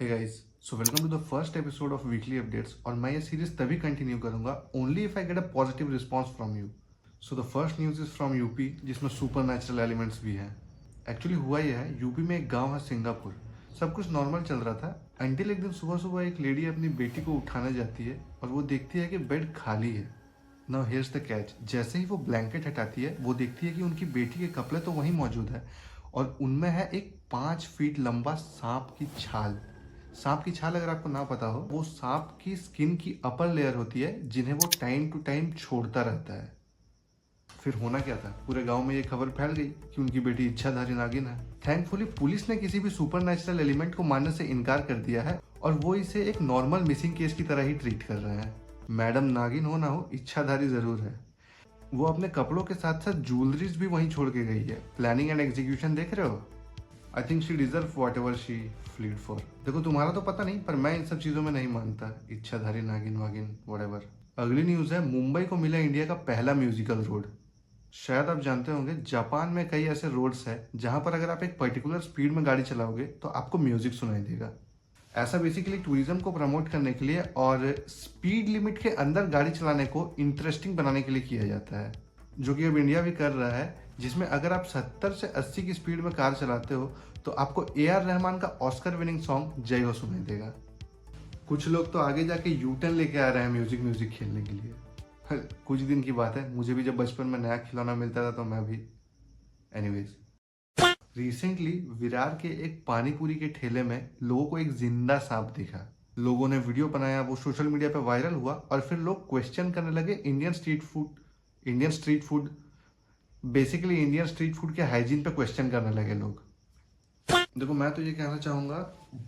Hey guys, so welcome to the first episode of weekly updates. और मैं ये series तभी कंटिन्यू करूंगा only if I get a positive response from you. So the first news is from UP, जिसमें supernatural elements भी हैं। Actually हुआ यह है, यूपी में एक गांव है सिंगापुर। सब कुछ नॉर्मल चल रहा था अंटिल एक दिन सुबह सुबह एक लेडी अपनी बेटी को उठाने जाती है और वो देखती है कि बेड खाली है। नाउ हियर्स द कैच, जैसे ही वो ब्लैंकेट हटाती है वो देखती है कि उनकी बेटी के कपड़े तो वहीं मौजूद है और उनमें है एक 5 फीट लंबा सांप की छाल। सांप की छाल अगर आपको ना पता हो, वो सांप की स्किन की अपर लेयर होती है जिन्हें वो टाइम टू टाइम छोड़ता रहता है। फिर होना क्या था, पूरे गांव में ये खबर फैल गई कि उनकी बेटी इच्छाधारी नागिन है। थैंकफुली पुलिस ने किसी भी सुपर नेचुरल एलिमेंट को मानने से इनकार कर दिया है और वो इसे एक नॉर्मल मिसिंग केस की तरह ही ट्रीट कर रहे हैं। मैडम नागिन हो ना हो, इच्छाधारी जरूर है। वो अपने कपड़ों के साथ साथ ज्वेलरीज भी वहीं छोड़ के गई है। प्लानिंग एंड एग्जीक्यूशन देख रहे हो। I think she deserve what ever she fled for. देखो, तुम्हारा तो पता नहीं, पर मैं इन सब चीजों में नहीं मानता। इच्छाधारी नागिन वागिन वॉट। अगली न्यूज है, मुंबई को मिला इंडिया का पहला म्यूजिकल रोड। शायद आप जानते होंगे, जापान में कई ऐसे रोड्स हैं जहां पर अगर आप एक पर्टिकुलर स्पीड में गाड़ी चलाओगे तो आपको म्यूजिक सुनाई देगा। ऐसा बेसिकली टूरिज्म को प्रमोट करने के लिए और स्पीड लिमिट के अंदर गाड़ी चलाने को इंटरेस्टिंग बनाने के लिए किया जाता है, जो कि अब इंडिया भी कर रहा है। जिसमें अगर आप 70 से 80 की स्पीड में कार चलाते हो तो आपको AR रहमान का ऑस्कर विनिंग सॉन्ग जय हो सुनाई देगा। कुछ लोग तो आगे जाके यूटर्न लेके आ रहे हैं म्यूजिक खेलने के लिए। कुछ दिन की बात है, मुझे भी जब बचपन में नया खिलौना मिलता था तो मैं भी। एनीवेज, रिसेंटली विरार के एक पानीपुरी के ठेले में लोगों को एक जिंदा सांप दिखा। लोगों ने वीडियो बनाया, वो सोशल मीडिया पे वायरल हुआ और फिर लोग क्वेश्चन करने लगे इंडियन स्ट्रीट फूड के हाइजीन पे क्वेश्चन करने लगे लोग। देखो, मैं तो ये कहना चाहूँगा,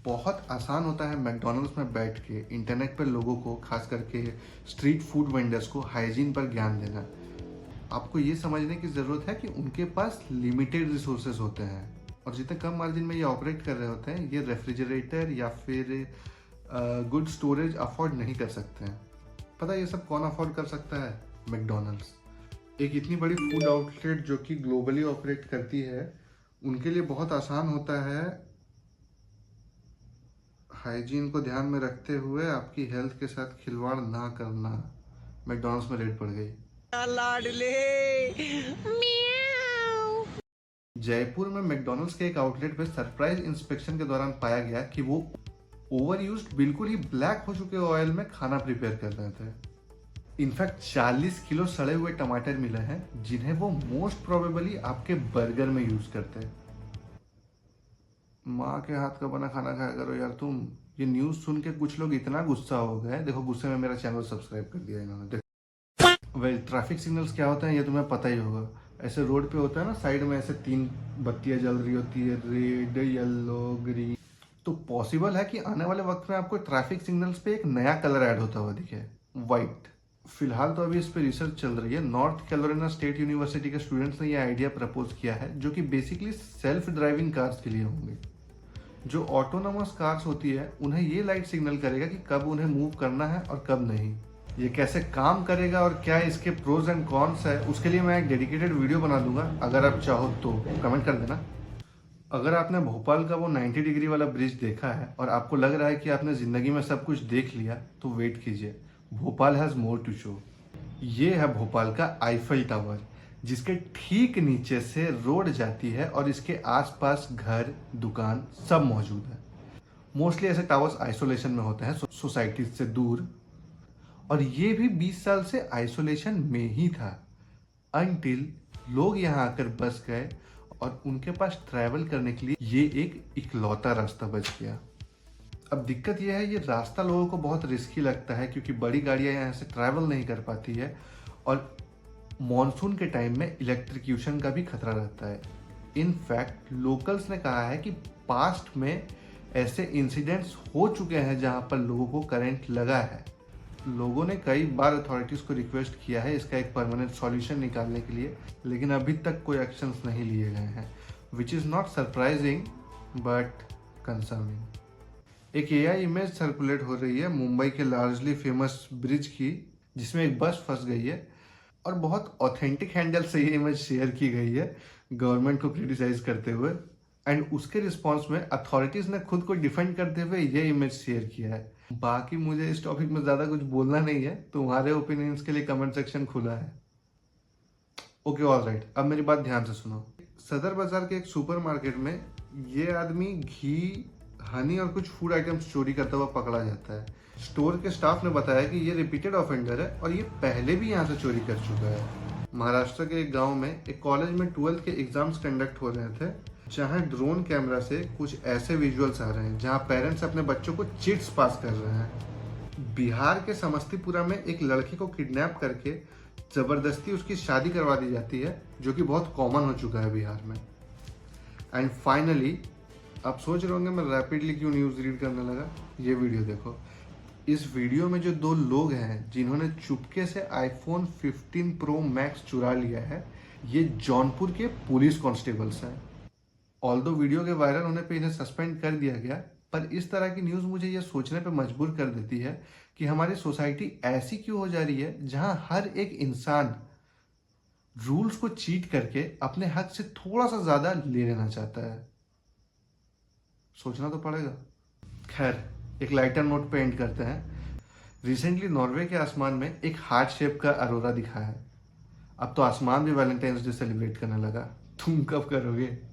बहुत आसान होता है मैकडोनल्ड्स में बैठ के इंटरनेट पर लोगों को, खास करके स्ट्रीट फूड वेंडर्स को, हाइजीन पर ज्ञान देना। आपको ये समझने की ज़रूरत है कि उनके पास लिमिटेड रिसोर्सेज होते हैं और जितने कम मार्जिन में ये ऑपरेट कर रहे होते हैं, ये रेफ्रिजरेटर या फिर गुड स्टोरेज अफोर्ड नहीं कर सकते हैं। पता है ये सब कौन अफोर्ड कर सकता है? मैकडोनल्ड्स। एक इतनी बड़ी फूड आउटलेट जो कि ग्लोबली ऑपरेट करती है, उनके लिए बहुत आसान होता है हाइजीन को ध्यान में रखते हुए आपकी हेल्थ के साथ खिलवाड़ ना करना। मैकडोनल्ड्स में रेड पड़ गई। लाडले जयपुर में मैकडोनल्ड्स के एक आउटलेट पे सरप्राइज इंस्पेक्शन के दौरान पाया गया कि वो ओवर यूज्ड, बिल्कुल ही ब्लैक हो चुके ऑयल में खाना प्रिपेयर कर रहे थे। इनफैक्ट 40 किलो सड़े हुए टमाटर मिले हैं जिन्हें वो मोस्ट प्रोबेबली आपके बर्गर में यूज करते हैं। माँ के हाथ का बना खाना खाया करो यार तुम। ये न्यूज सुन के कुछ लोग इतना गुस्सा हो गए, देखो गुस्से में मेरा चैनल सब्सक्राइब कर दिया इन्होंने। वेल, ट्रैफिक सिग्नल्स क्या होते हैं ये तुम्हें पता ही होगा। ऐसे रोड पे होता है ना, साइड में ऐसे 3 बत्तियां जल रही होती है, रेड, येलो, ग्रीन। तो पॉसिबल है कि आने वाले वक्त में आपको ट्रैफिक सिग्नल्स पे एक नया कलर ऐड होता हुआ दिखे, व्हाइट। फिलहाल तो अभी इस पे रिसर्च चल रही है। नॉर्थ कैरोलिना स्टेट यूनिवर्सिटी के स्टूडेंट्स ने ये आइडिया प्रपोज किया है, जो कि बेसिकली सेल्फ ड्राइविंग कार्स के लिए होंगे। जो ऑटोनोमस कार्स होती है उन्हें ये लाइट सिग्नल करेगा कि कब उन्हें मूव करना है और कब नहीं। ये कैसे काम करेगा और क्या इसके प्रोज एंड कॉन्स है, उसके लिए मैं एक डेडिकेटेड वीडियो बना दूंगा। अगर आप चाहो तो कमेंट कर देना। अगर आपने भोपाल का वो 90 डिग्री वाला ब्रिज देखा है और आपको लग रहा है कि आपने जिंदगी में सब कुछ देख लिया, तो वेट कीजिए, Bhopal has more to show. ये है भोपाल का आईफल टावर, जिसके ठीक नीचे से रोड जाती है और इसके आसपास घर, दुकान सब मौजूद है। मोस्टली ऐसे टावर्स आइसोलेशन में होते हैं, सोसाइटी से दूर। और ये भी 20 साल से आइसोलेशन में ही था, अनटिल लोग यहाँ आकर बस गए और उनके पास ट्रैवल करने के लिए ये एक इकलौता रास्ता बच गया। अब दिक्कत यह है, ये रास्ता लोगों को बहुत रिस्की लगता है क्योंकि बड़ी गाड़ियां यहाँ से ट्रैवल नहीं कर पाती है और मॉनसून के टाइम में इलेक्ट्रिक्यूशन का भी खतरा रहता है। इनफैक्ट लोकल्स ने कहा है कि पास्ट में ऐसे इंसिडेंट्स हो चुके हैं जहां पर लोगों को करंट लगा है। लोगों ने कई बार अथॉरिटीज को रिक्वेस्ट किया है इसका एक परमानेंट सॉल्यूशन निकालने के लिए, लेकिन अभी तक कोई एक्शंस नहीं लिए गए हैं, which is not surprising but concerning. एक AI इमेज सर्कुलेट हो रही है मुंबई के लार्जली फेमस ब्रिज की, जिसमें एक बस फंस गई है और बहुत ऑथेंटिक हैंडल से ये इमेज शेयर की गई है गवर्नमेंट को क्रिटिसाइज करते हुए। एंड उसके रिस्पॉन्स में अथॉरिटीज ने खुद को डिफेंड करते हुए ये इमेज शेयर किया है। बाकी मुझे इस टॉपिक में ज्यादा कुछ बोलना नहीं है, तुम्हारे ओपिनियंस के लिए कमेंट सेक्शन खुला है। ओके ऑल राइट, अब मेरी बात ध्यान से सुनो। सदर बाजार के एक सुपरमार्केट में ये आदमी घी, हनी और कुछ फूड आइटम्स चोरी करता हुआ पकड़ा जाता है। स्टोर के स्टाफ ने बताया कि ये रिपीटेड ऑफेंडर है और ये पहले भी यहाँ से चोरी कर चुका है। महाराष्ट्र के एक गांव में एक कॉलेज में 12th के एग्जाम्स कंडक्ट हो रहे थे, जहां ड्रोन कैमरा से कुछ ऐसे विजुअल्स आ रहे हैं जहां पेरेंट्स अपने बच्चों को चिट्स पास कर रहे हैं। बिहार के समस्तीपुरा में एक लड़की को किडनैप करके जबरदस्ती उसकी शादी करवा दी जाती है, जो कि बहुत कॉमन हो चुका है बिहार में। एंड फाइनली, आप सोच रहे होंगे मैं रैपिडली क्यों न्यूज़ रीड करने लगा। ये वीडियो देखो। इस वीडियो में जो दो लोग हैं जिन्होंने चुपके से आईफोन 15 प्रो मैक्स चुरा लिया है, ये जौनपुर के पुलिस कांस्टेबल्स हैं। ऑल्दो वीडियो के वायरल होने पे इन्हें सस्पेंड कर दिया गया, पर इस तरह की न्यूज़ मुझे ये सोचने पे मजबूर कर देती है कि हमारी सोसाइटी ऐसी क्यों हो जा रही है जहां हर एक इंसान रूल्स को चीट करके अपने हक से थोड़ा सा ज्यादा ले लेना चाहता है। सोचना तो पड़ेगा। खैर, एक लाइटर नोट पे एंड करते हैं। रिसेंटली नॉर्वे के आसमान में एक हार्ट शेप का अरोरा दिखा है। अब तो आसमान भी वैलेंटाइंस डे सेलिब्रेट करने लगा। तुम कब करोगे?